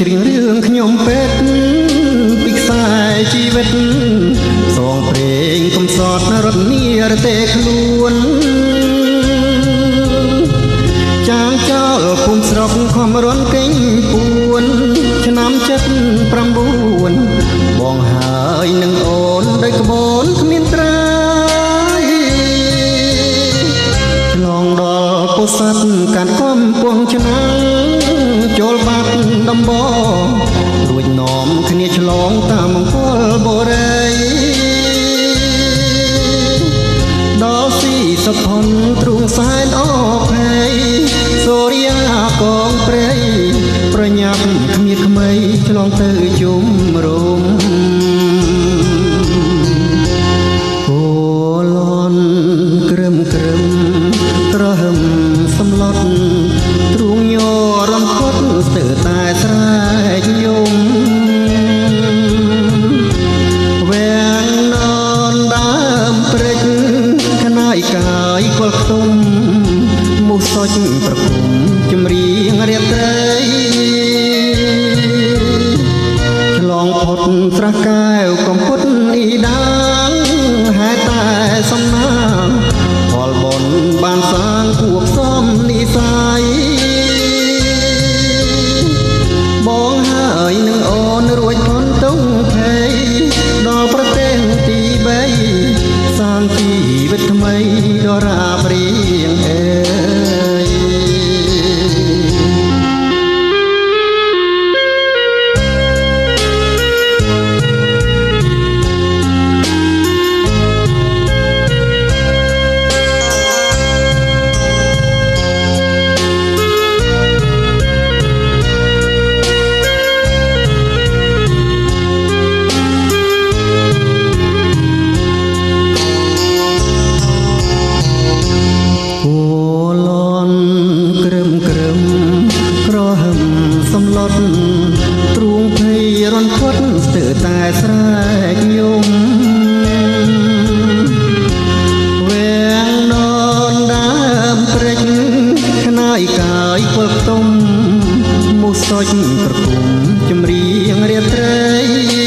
ច្រៀងរឿងខ្ញុំពេទ្យពីខ្សែជីវិតសងព្រេងកំសត់រត់នីរទេខ្លួនចាងចោលភូមិស្រុកខំរន់កេងពួនឆ្នាំ79បងហើយនឹងអូនដោយក្បូនគ្មានត្រាយឆ្លងដល់ពោធិ៍សាត់កាត់កំពង់ឆ្នាំងចូលបាត់ដំបងរួចនាំគ្នាឆ្លងតាមមង្គលបុរីដល់ស៊ីសុផុនទ្រូងសែនអភ័យសូរិយាកងព្រៃប្រញាប់គ្មានក្មៃឆ្លងទៅជុំរំអូឡនក្រឹមត្រហឹមសម្លុតទ្រូងញ័ររំផុតស្ទើរតែស្រែកយំវាំងននដើមព្រេចខ្នាយកាយគល់ខ្ទុំមុះសុចប្រគំចម្រៀងរៀបត្រីឆ្លងផុតស្រះកែវកំពុតអ៊ីដាងហេតុតែសំណាងផលបុណ្យបានសាងគួបសំនិស័យបងហើយនឹងអូនរួចផុនទុំភ័យដល់ប្រទេសទី3សាងជីវិតថ្មីដ៏រាបរៀងអើយសម្លុតទ្រូងភ័យរន់ផុតស្ទើរតែស្រែកយំវាំងននដើមព្រេចខ្នាយកាយគល់ខ្ទុំមុះសុចប្រគំចម្រៀងរៀបត្រី